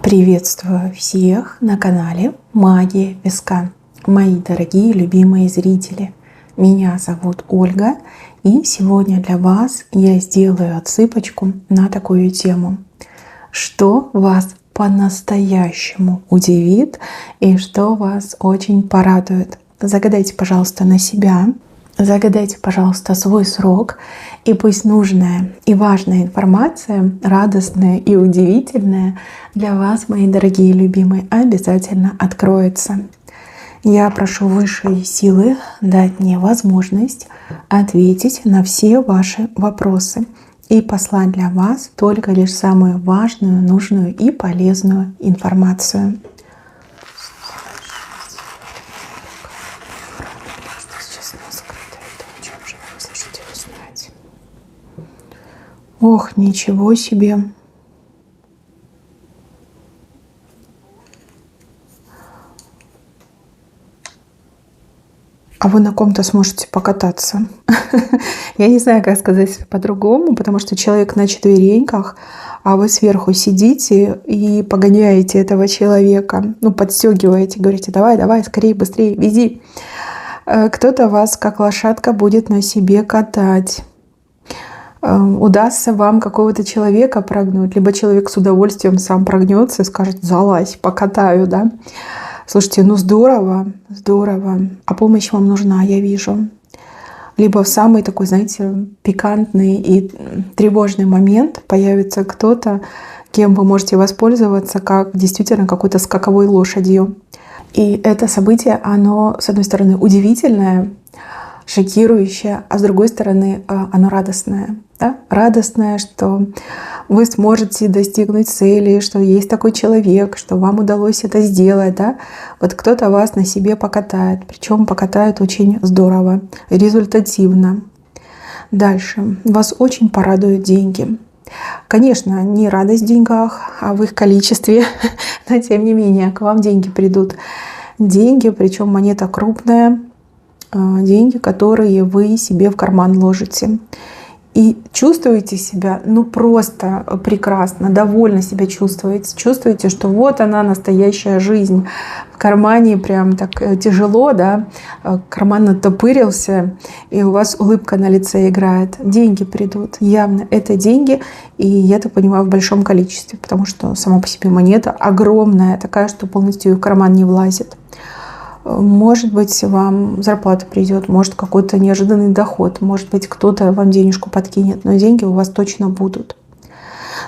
Приветствую всех на канале Магия Песка. Мои дорогие любимые зрители, меня зовут Ольга, и сегодня для вас я сделаю отсыпочку на такую тему. Что вас по-настоящему удивит и что вас очень порадует? Загадайте, пожалуйста, на себя. Загадайте, пожалуйста, свой срок, и пусть нужная и важная информация, радостная и удивительная для вас, мои дорогие любимые, обязательно откроется. Я прошу высшие силы дать мне возможность ответить на все ваши вопросы и послать для вас только лишь самую важную, нужную и полезную информацию. Ох, ничего себе! А вы на ком-то сможете покататься? Я не знаю, как сказать по-другому, потому что человек на четвереньках, а вы сверху сидите и погоняете этого человека, подстегиваете, говорите: давай, давай, скорее, быстрее, вези. Кто-то вас, как лошадка, будет на себе катать. Удастся вам какого-то человека прогнуть, либо человек с удовольствием сам прогнется и скажет: залазь, покатаю, да? Слушайте, здорово, здорово. А помощь вам нужна, я вижу. Либо в самый такой, знаете, пикантный и тревожный момент появится кто-то, кем вы можете воспользоваться, как действительно какой-то скаковой лошадью. И это событие, оно, с одной стороны, удивительное, шокирующее, а с другой стороны, оно радостное. Да? Радостное, что вы сможете достигнуть цели, что есть такой человек, что вам удалось это сделать. Да? Вот кто-то вас на себе покатает, причем покатает очень здорово, результативно. Дальше. Вас очень порадуют деньги. Конечно, не радость в деньгах, а в их количестве, но тем не менее к вам деньги придут. Деньги, причем монета крупная, деньги, которые вы себе в карман ложите. И чувствуете себя просто прекрасно, довольно себя чувствуете. Чувствуете, что вот она, настоящая жизнь. В кармане прям так тяжело, да, карман оттопырился, и у вас улыбка на лице играет. Деньги придут, явно это деньги, и я так понимаю, в большом количестве, потому что сама по себе монета огромная, такая, что полностью в карман не влазит. Может быть, вам зарплата придет, может, какой-то неожиданный доход, может быть, кто-то вам денежку подкинет, но деньги у вас точно будут.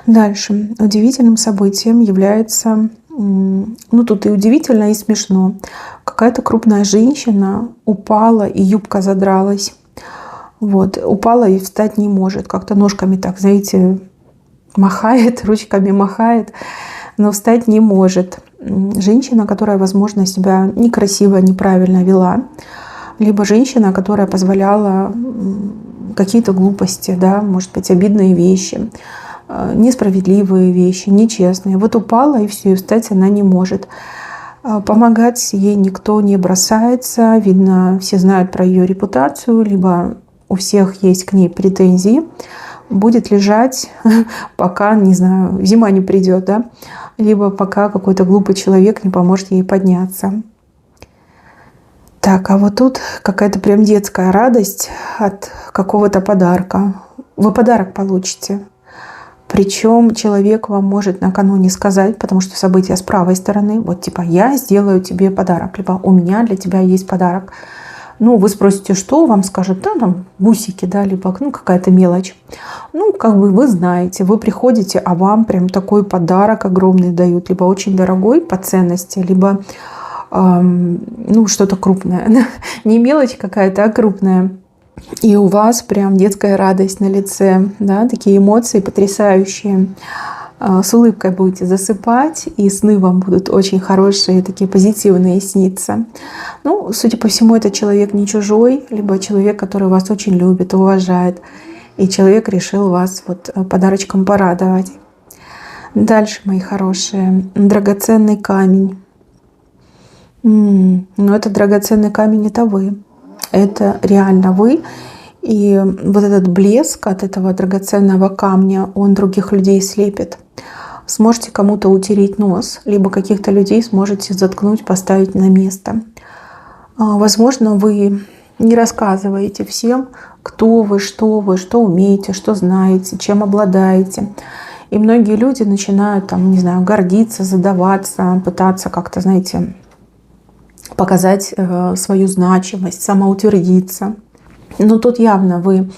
Дальше. Удивительным событием является, тут и удивительно, и смешно. Какая-то крупная женщина упала, и юбка задралась. Упала и встать не может. Как-то ножками так, знаете, махает, ручками махает, но встать не может. Женщина, которая, возможно, себя некрасиво, неправильно вела, либо женщина, которая позволяла какие-то глупости, да, может быть, обидные вещи, несправедливые вещи, нечестные. Упала, и все, и встать она не может. Помогать ей никто не бросается. Видно, все знают про ее репутацию, либо у всех есть к ней претензии. Будет лежать, пока, не знаю, зима не придет, да? Либо пока какой-то глупый человек не поможет ей подняться. Так, а вот тут какая-то прям детская радость от какого-то подарка. Вы подарок получите. Причем человек вам может накануне сказать, потому что событие с правой стороны, я сделаю тебе подарок, либо у меня для тебя есть подарок. Вы спросите, что вам скажут? Да, там бусики, да, либо какая-то мелочь. Вы знаете, вы приходите, а вам прям такой подарок огромный дают, либо очень дорогой по ценности, либо что-то крупное. Не мелочь какая-то, а крупная. И у вас прям детская радость на лице, да, такие эмоции потрясающие. С улыбкой будете засыпать, и сны вам будут очень хорошие, такие позитивные сниться. Судя по всему, этот человек не чужой, либо человек, который вас очень любит, уважает. И человек решил вас подарочком порадовать. Дальше, мои хорошие, драгоценный камень. Но этот драгоценный камень — это вы. Это реально вы. И этот блеск от этого драгоценного камня, он других людей слепит. сможете кому-то утереть нос, либо каких-то людей сможете заткнуть, поставить на место. Возможно, вы не рассказываете всем, кто вы, что умеете, что знаете, чем обладаете. И многие люди начинают, там, не знаю, гордиться, задаваться, пытаться как-то, знаете, показать свою значимость, самоутвердиться. Но тут явно вы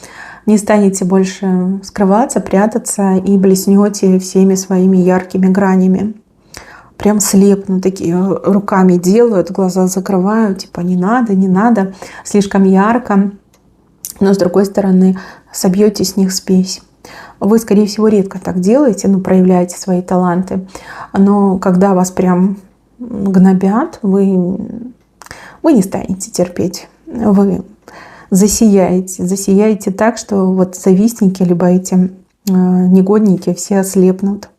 не станете больше скрываться, прятаться и блеснете всеми своими яркими гранями. Прям слепну, такие руками делают, глаза закрывают, типа не надо, слишком ярко. Но с другой стороны, собьете с них спесь. Вы, скорее всего, редко так делаете, проявляете свои таланты. Но когда вас прям гнобят, вы не станете терпеть. Вы засияете так, что вот завистники, либо эти негодники все ослепнут.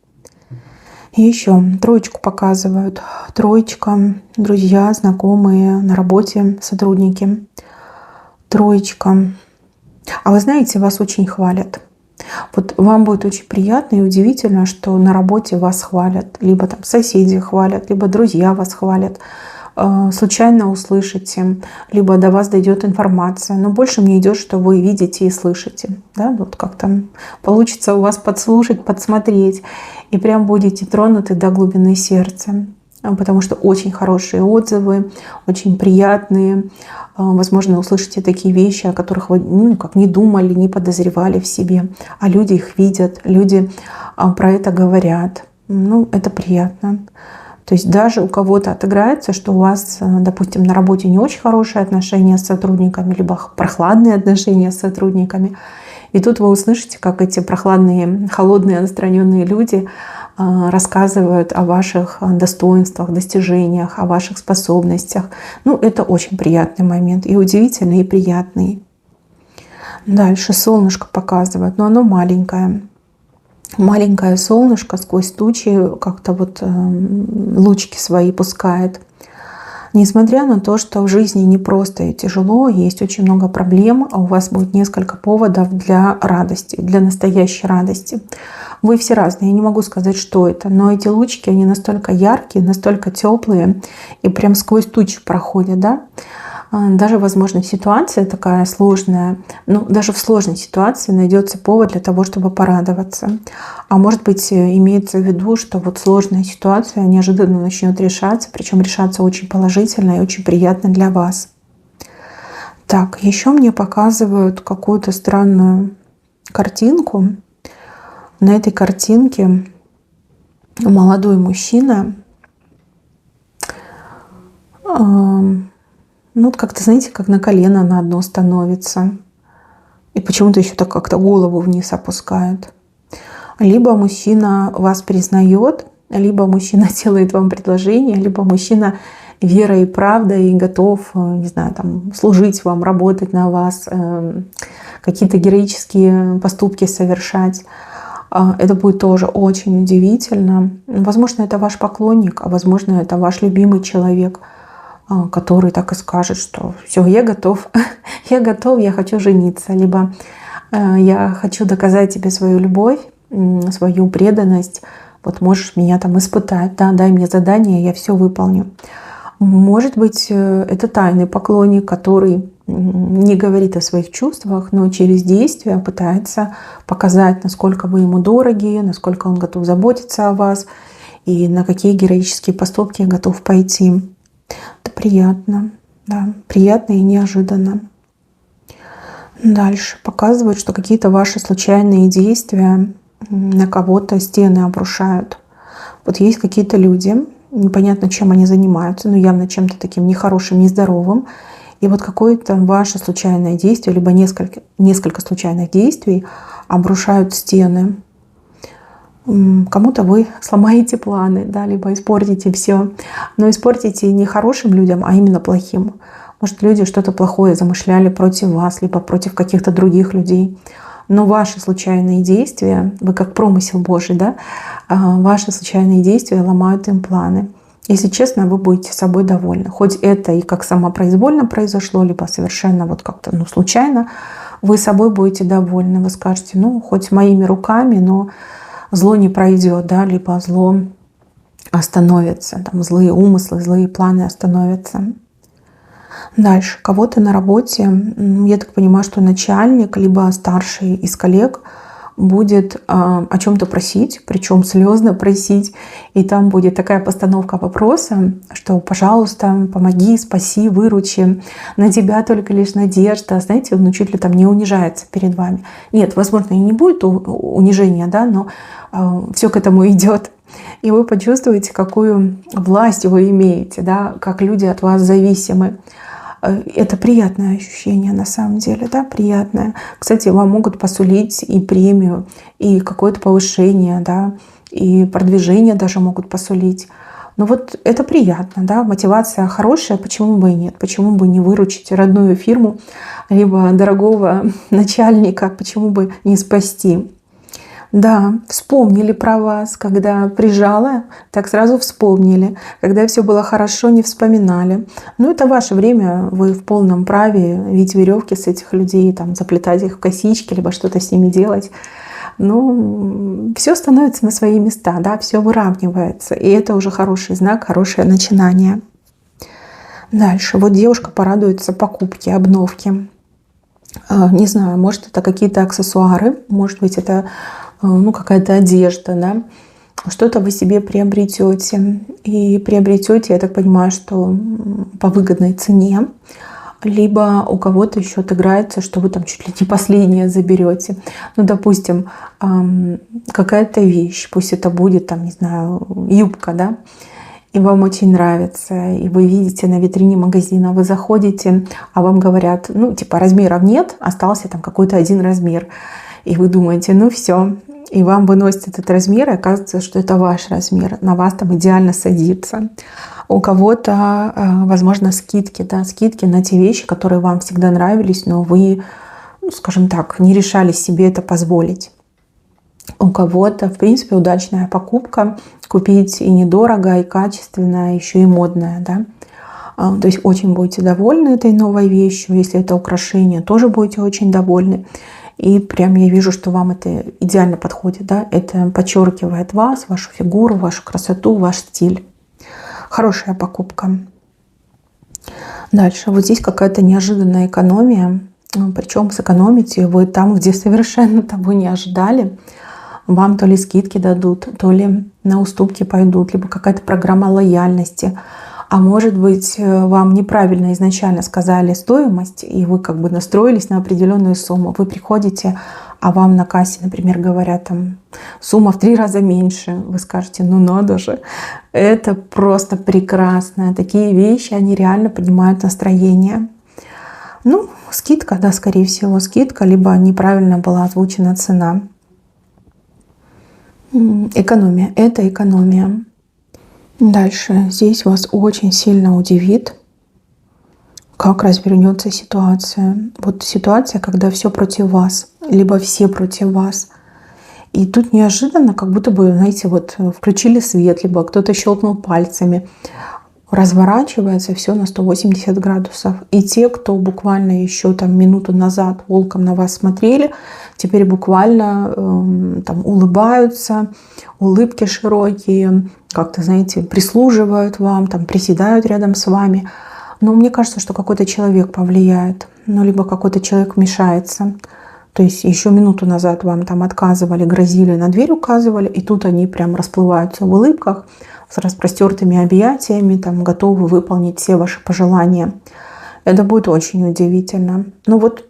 И еще троечку показывают. Троечка, друзья, знакомые, на работе сотрудники. Троечка. А вы знаете, вас очень хвалят. Вот вам будет очень приятно и удивительно, что на работе вас хвалят. Либо там соседи хвалят, либо друзья вас хвалят. Случайно услышите, либо до вас дойдет информация. Но больше мне идет, что вы видите и слышите. Да? Вот как-то получится у вас подслушать, подсмотреть. И прям будете тронуты до глубины сердца. Потому что очень хорошие отзывы, очень приятные. Возможно, услышите такие вещи, о которых вы как не думали, не подозревали в себе. А люди их видят, люди про это говорят. Это приятно. То есть даже у кого-то отыграется, что у вас, допустим, на работе не очень хорошие отношения с сотрудниками, либо прохладные отношения с сотрудниками. И тут вы услышите, как эти прохладные, холодные, отстраненные люди рассказывают о ваших достоинствах, достижениях, о ваших способностях. Это очень приятный момент. И удивительный, и приятный. Дальше солнышко показывает. Но оно маленькое. Маленькое солнышко сквозь тучи как-то лучики свои пускает. Несмотря на то, что в жизни непросто и тяжело, есть очень много проблем, а у вас будет несколько поводов для радости, для настоящей радости. Вы все разные, я не могу сказать, что это, но эти лучики, они настолько яркие, настолько теплые и прям сквозь тучи проходят, да? Даже, возможно, ситуация такая сложная, даже в сложной ситуации найдется повод для того, чтобы порадоваться. А может быть, имеется в виду, что сложная ситуация неожиданно начнет решаться, причем решаться очень положительно и очень приятно для вас. Так, еще мне показывают какую-то странную картинку. На этой картинке молодой мужчина, как-то, знаете, как на колено на одно становится. И почему-то еще так как-то голову вниз опускает. Либо мужчина вас признает, либо мужчина делает вам предложение, либо мужчина верой и правдой готов, не знаю, служить вам, работать на вас, какие-то героические поступки совершать. Это будет тоже очень удивительно. Возможно, это ваш поклонник, а возможно, это ваш любимый человек, который так и скажет, что все, я готов, я хочу жениться, либо я хочу доказать тебе свою любовь, свою преданность, можешь меня испытать, да, дай мне задание, я все выполню. Может быть, это тайный поклонник, который не говорит о своих чувствах, но через действия пытается показать, насколько вы ему дороги, насколько он готов заботиться о вас и на какие героические поступки готов пойти. Это приятно, да, приятно и неожиданно. Дальше показывают, что какие-то ваши случайные действия на кого-то стены обрушают. Есть какие-то люди, непонятно, чем они занимаются, но явно чем-то таким нехорошим, нездоровым. И какое-то ваше случайное действие, либо несколько случайных действий обрушают стены. Кому-то вы сломаете планы, да, либо испортите все. Но испортите не хорошим людям, а именно плохим. Может, люди что-то плохое замышляли против вас, либо против каких-то других людей. Но ваши случайные действия, вы как промысел Божий, да, ваши случайные действия ломают им планы. Если честно, вы будете собой довольны. Хоть это и как самопроизвольно произошло, либо совершенно как-то случайно, вы собой будете довольны. Вы скажете, хоть моими руками, но зло не пройдет, да, либо зло остановится, там злые умыслы, злые планы остановятся. Дальше. Кого-то на работе, я так понимаю, что начальник, либо старший из коллег будет о чем-то просить, причем слезно просить. И там будет такая постановка вопроса, что, пожалуйста, помоги, спаси, выручи. На тебя только лишь надежда. Знаете, он чуть ли там не унижается перед вами. Нет, возможно, и не будет унижения, да, но все к этому идет. И вы почувствуете, какую власть вы имеете, да, как люди от вас зависимы. Это приятное ощущение на самом деле, да, приятное. Кстати, вам могут посулить и премию, и какое-то повышение, да, и продвижение даже могут посулить. Но вот это приятно, да, мотивация хорошая, почему бы и нет, почему бы не выручить родную фирму, либо дорогого начальника, почему бы не спасти. Да, вспомнили про вас, когда прижала, так сразу вспомнили. Когда все было хорошо, не вспоминали. Ну, это ваше время, вы в полном праве видеть веревки с этих людей, там, заплетать их в косички, либо что-то с ними делать. Ну, все становится на свои места, да, все выравнивается. И это уже хороший знак, хорошее начинание. Дальше. Вот девушка порадуется покупке, обновке. Не знаю, может, это какие-то аксессуары, может быть, это какая-то одежда, да, что-то вы себе приобретете. И приобретете, я так понимаю, что по выгодной цене, либо у кого-то еще отыграется, что вы там чуть ли не последнее заберете. Ну, допустим, какая-то вещь, пусть это будет, там, не знаю, юбка, да, и вам очень нравится, и вы видите на витрине магазина, вы заходите, а вам говорят, ну, типа, размеров нет, остался там какой-то один размер. И вы думаете, ну все, и вам выносят этот размер, и оказывается, что это ваш размер, на вас там идеально садится. У кого-то, возможно, скидки, да, скидки на те вещи, которые вам всегда нравились, но вы, скажем так, не решали себе это позволить. У кого-то, в принципе, удачная покупка, купить и недорого, и качественно, еще и модная, да. То есть очень будете довольны этой новой вещью, если это украшение, тоже будете очень довольны. И прям я вижу, что вам это идеально подходит, да, это подчеркивает вас, вашу фигуру, вашу красоту, ваш стиль. Хорошая покупка. Дальше. Вот здесь какая-то неожиданная экономия. Причем сэкономите вы там, где совершенно того не ожидали. Вам то ли скидки дадут, то ли на уступки пойдут, либо какая-то программа лояльности. А может быть, вам неправильно изначально сказали стоимость, и вы как бы настроились на определенную сумму. Вы приходите, а вам на кассе, например, говорят, там, сумма в 3 раза меньше. Вы скажете, ну надо же. Это просто прекрасно. Такие вещи, они реально поднимают настроение. Ну, скидка, да, скорее всего, скидка, либо неправильно была озвучена цена. Экономия. Это экономия. Дальше. Здесь вас очень сильно удивит, как развернется ситуация. Вот ситуация, когда все против вас, либо все против вас. И тут неожиданно, как будто бы, знаете, вот включили свет, либо кто-то щелкнул пальцами. Разворачивается все на 180 градусов. И те, кто буквально еще там минуту назад волком на вас смотрели, теперь буквально там улыбаются, улыбки широкие, как-то, знаете, прислуживают вам, там приседают рядом с вами. Но мне кажется, что какой-то человек повлияет, ну, либо какой-то человек вмешается. То есть еще минуту назад вам там отказывали, грозили, на дверь указывали, и тут они прям расплываются в улыбках, с распростертыми объятиями, там, готовы выполнить все ваши пожелания. Это будет очень удивительно. Ну вот,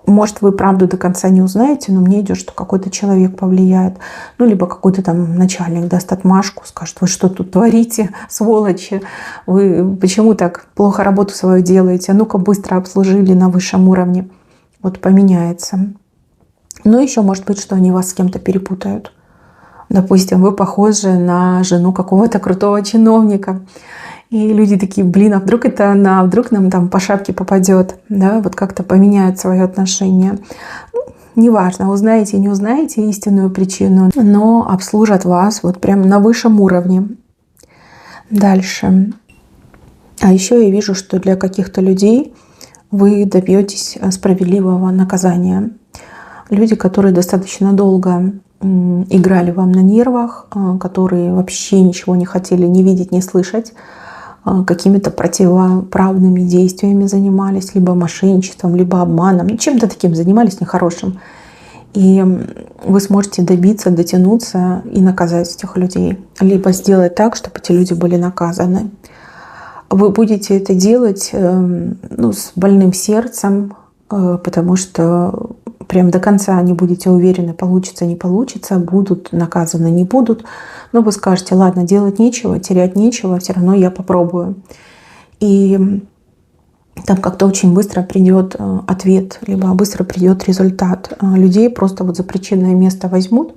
может, вы правду до конца не узнаете, но мне идет, что какой-то человек повлияет. Ну, либо какой-то там начальник даст отмашку, скажет, вы что тут творите, сволочи? Вы почему так плохо работу свою делаете? А ну-ка быстро обслужили на высшем уровне. Вот поменяется. Ну, еще может быть, что они вас с кем-то перепутают. Допустим, вы похожи на жену какого-то крутого чиновника. И люди такие, блин, а вдруг это она, вдруг нам там по шапке попадет. Да, вот как-то поменяют свое отношение. Ну, неважно, узнаете, не узнаете истинную причину, но обслужат вас вот прям на высшем уровне. Дальше. А еще я вижу, что для каких-то людей вы добьетесь справедливого наказания. Люди, которые достаточно долго играли вам на нервах, которые вообще ничего не хотели ни видеть, ни слышать, какими-то противоправными действиями занимались, либо мошенничеством, либо обманом, чем-то таким занимались нехорошим. И вы сможете добиться, дотянуться и наказать этих людей. Либо сделать так, чтобы эти люди были наказаны. Вы будете это делать с больным сердцем, потому что прям до конца не будете уверены, получится, не получится, будут наказаны, не будут. Но вы скажете, ладно, делать нечего, терять нечего, все равно я попробую. И там как-то очень быстро придет ответ, либо быстро придет результат. Людей просто вот за причинное место возьмут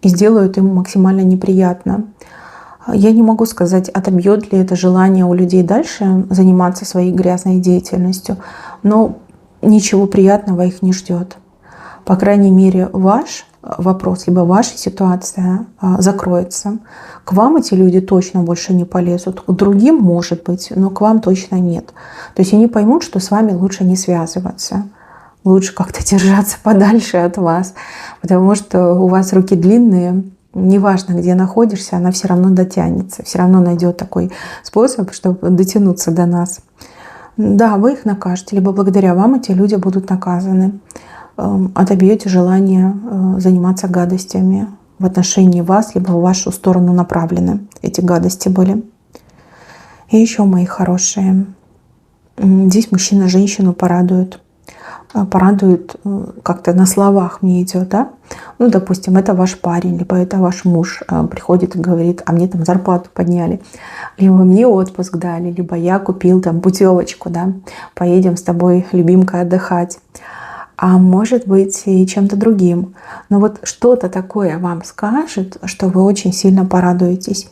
и сделают им максимально неприятно. Я не могу сказать, отобьет ли это желание у людей дальше заниматься своей грязной деятельностью, но ничего приятного их не ждет. По крайней мере, ваш вопрос, либо ваша ситуация закроется. К вам эти люди точно больше не полезут. К другим, может быть, но к вам точно нет. То есть они поймут, что с вами лучше не связываться. Лучше как-то держаться подальше от вас. Потому что у вас руки длинные. Неважно, где находишься, она все равно дотянется. Все равно найдет такой способ, чтобы дотянуться до нас. Да, вы их накажете, либо благодаря вам эти люди будут наказаны. Отобьете желание заниматься гадостями в отношении вас, либо в вашу сторону направлены эти гадости были. И еще, мои хорошие, здесь мужчина женщину порадует. Порадует как-то на словах мне идет, да? Ну, допустим, это ваш парень, либо это ваш муж приходит и говорит, а мне там зарплату подняли, либо мне отпуск дали, либо я купил там путевочку, да, поедем с тобой, любимкой, отдыхать. А может быть и чем-то другим. Но вот что-то такое вам скажет, что вы очень сильно порадуетесь.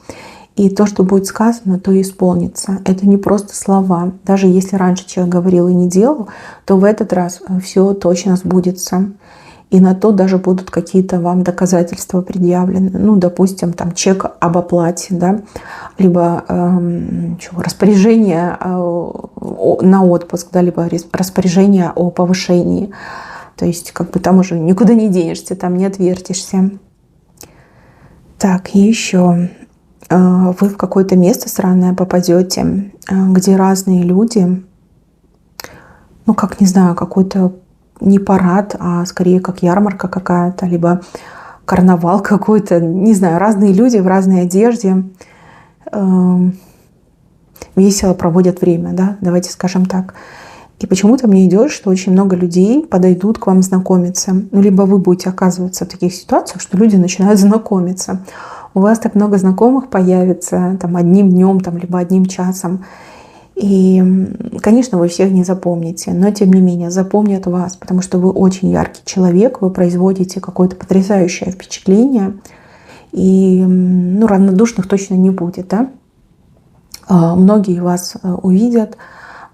И то, что будет сказано, то и исполнится. Это не просто слова. Даже если раньше человек говорил и не делал, то в этот раз все точно сбудется. И на то даже будут какие-то вам доказательства предъявлены. Ну, допустим, там чек об оплате, да, либо распоряжение на отпуск, да, либо распоряжение о повышении. То есть как бы там уже никуда не денешься, там не отвертишься. Так, и еще вы в какое-то место странное попадете, где разные люди, ну, как, не знаю, какой-то не парад, а скорее как ярмарка какая-то, либо карнавал какой-то, не знаю, разные люди в разной одежде весело проводят время, да, давайте скажем так. И почему-то мне идет, что очень много людей подойдут к вам знакомиться. Ну, либо вы будете оказываться в таких ситуациях, что люди начинают знакомиться. У вас так много знакомых появится там, одним днем, там, либо одним часом. И, конечно, вы всех не запомните, но тем не менее запомнят вас, потому что вы очень яркий человек, вы производите какое-то потрясающее впечатление, и равнодушных точно не будет. Да? Многие вас увидят,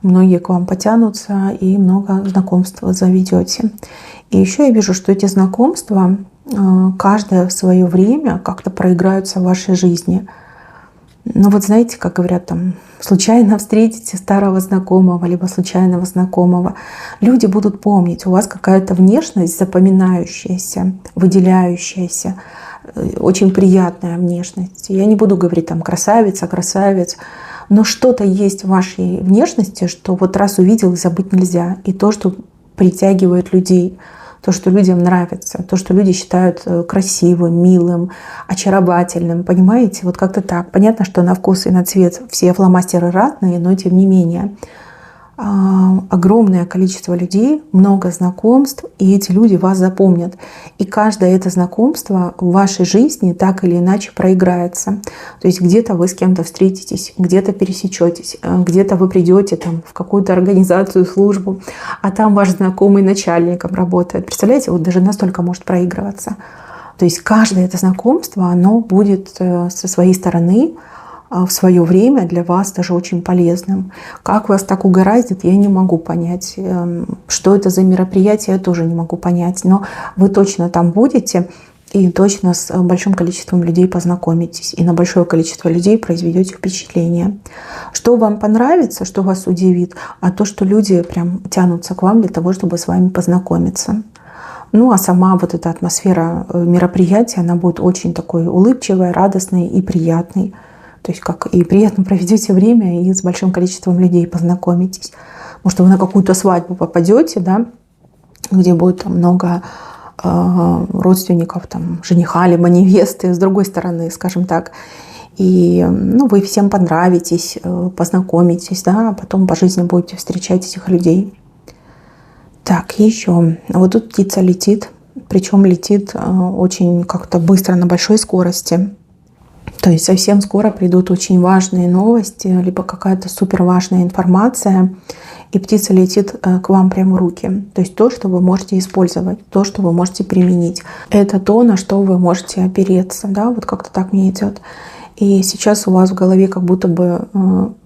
многие к вам потянутся, и много знакомств заведете. И еще я вижу, что эти знакомства, каждое в свое время как-то проиграются в вашей жизни. Ну вот знаете, как говорят, там, случайно встретите старого знакомого, либо случайного знакомого. Люди будут помнить, у вас какая-то внешность запоминающаяся, выделяющаяся, очень приятная внешность. Я не буду говорить там красавица, красавец, но что-то есть в вашей внешности, что вот раз увидел и забыть нельзя. И то, что притягивает людей, то, что людям нравится, то, что люди считают красивым, милым, очаровательным. Понимаете? Вот как-то так. Понятно, что на вкус и на цвет все фломастеры разные, но тем не менее. Огромное количество людей, много знакомств, и эти люди вас запомнят. И каждое это знакомство в вашей жизни так или иначе проиграется. То есть где-то вы с кем-то встретитесь, где-то пересечетесь, где-то вы придете там, в какую-то организацию, службу, а там ваш знакомый начальником работает. Представляете, вот даже настолько может проигрываться. То есть каждое это знакомство, оно будет со своей стороны в свое время для вас даже очень полезным. Как вас так угораздит, я не могу понять. Что это за мероприятие, я тоже не могу понять. Но вы точно там будете и точно с большим количеством людей познакомитесь. И на большое количество людей произведете впечатление. Что вам понравится, что вас удивит, а то, что люди прям тянутся к вам для того, чтобы с вами познакомиться. Ну, а сама вот эта атмосфера мероприятия, она будет очень такой улыбчивой, радостной и приятной. То есть как и приятно проведете время, и с большим количеством людей познакомитесь. Может, вы на какую-то свадьбу попадете, да, где будет там много родственников там, жениха либо невесты, с другой стороны, скажем так. И ну, вы всем понравитесь, познакомитесь, да, а потом по жизни будете встречать этих людей. Так, еще. Вот тут птица летит, причем летит очень как-то быстро, на большой скорости. То есть совсем скоро придут очень важные новости, либо какая-то супер важная информация, и птица летит к вам прямо в руки. То есть то, что вы можете использовать, то, что вы можете применить. Это то, на что вы можете опереться. Да? Вот как-то так мне идет. И сейчас у вас в голове как будто бы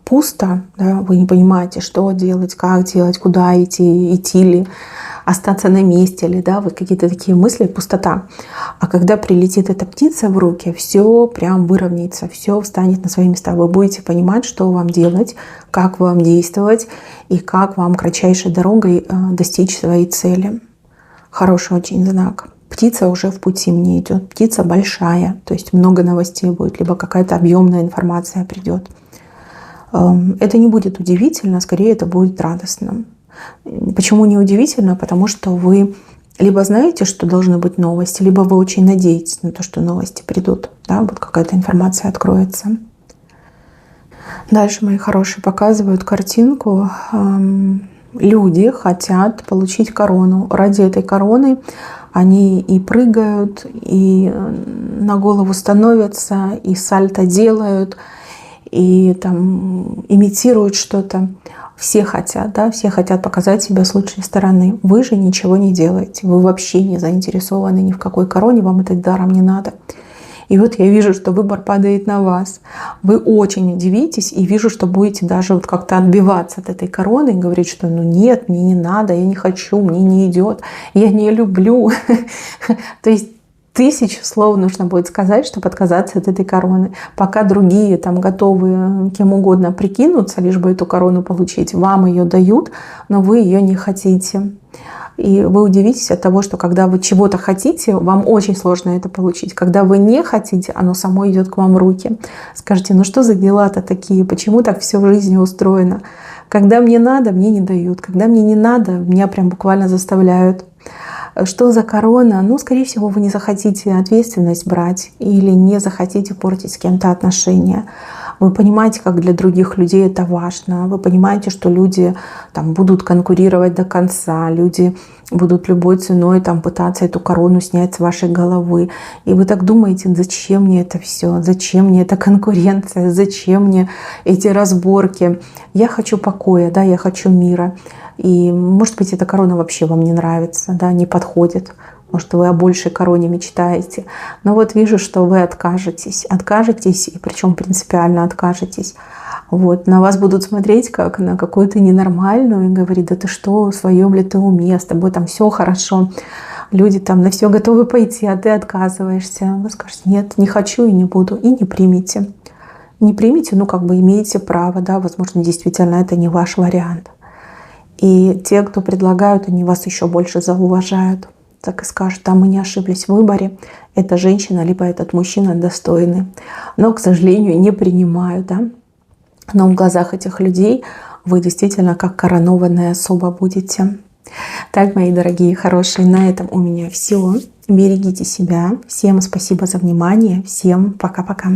пусто, да? Вы не понимаете, что делать, как делать, куда идти ли, остаться на месте ли, да, вот какие-то такие мысли, пустота. А когда прилетит эта птица в руки, все прям выровняется, все встанет на свои места. Вы будете понимать, что вам делать, как вам действовать и как вам кратчайшей дорогой достичь своей цели. Хороший очень знак. Птица уже в пути мне идет. Птица большая, то есть много новостей будет, либо какая-то объемная информация придет. Это не будет удивительно, скорее это будет радостно. Почему не удивительно? Потому что вы либо знаете, что должны быть новости, либо вы очень надеетесь на то, что новости придут. Да? Вот какая-то информация откроется. Дальше, мои хорошие, показывают картинку. Люди хотят получить корону. Ради этой короны они и прыгают, и на голову становятся, и сальто делают, и там имитируют что-то. Все хотят, да, все хотят показать себя с лучшей стороны. Вы же ничего не делаете. Вы вообще не заинтересованы ни в какой короне, вам это даром не надо. И вот я вижу, что выбор падает на вас. Вы очень удивитесь и вижу, что будете даже вот как-то отбиваться от этой короны и говорить, что ну нет, мне не надо, я не хочу, мне не идет, я не люблю. То есть 1000 слов нужно будет сказать, чтобы отказаться от этой короны. Пока другие там готовы кем угодно прикинуться, лишь бы эту корону получить, вам ее дают, но вы ее не хотите. И вы удивитесь от того, что когда вы чего-то хотите, вам очень сложно это получить. Когда вы не хотите, оно само идет к вам в руки. Скажите, ну что за дела-то такие? Почему так все в жизни устроено? Когда мне надо, мне не дают. Когда мне не надо, меня прям буквально заставляют. Что за корона? Ну, скорее всего, вы не захотите ответственность брать или не захотите портить с кем-то отношения. Вы понимаете, как для других людей это важно. Вы понимаете, что люди там будут конкурировать до конца, люди будут любой ценой там пытаться эту корону снять с вашей головы. И вы так думаете, зачем мне это все? Зачем мне эта конкуренция? Зачем мне эти разборки? Я хочу покоя, да, я хочу мира. И, может быть, эта корона вообще вам не нравится, да, не подходит. Может, вы о большей короне мечтаете. Но вот вижу, что вы откажетесь. Откажетесь, и причем принципиально откажетесь. Вот. На вас будут смотреть как на какую-то ненормальную и говорить, да ты что, в своем ли ты уме, с тобой там все хорошо. Люди там на все готовы пойти, а ты отказываешься. Вы скажете, нет, не хочу и не буду, и не примите. Не примите, ну как бы имеете право, да, возможно, действительно это не ваш вариант. И те, кто предлагают, они вас еще больше зауважают. Так и скажут, да, мы не ошиблись в выборе, эта женщина либо этот мужчина достойны. Но, к сожалению, не принимают. Да? Но в глазах этих людей вы действительно как коронованная особа будете. Так, мои дорогие, хорошие, на этом у меня все. Берегите себя. Всем спасибо за внимание. Всем пока-пока.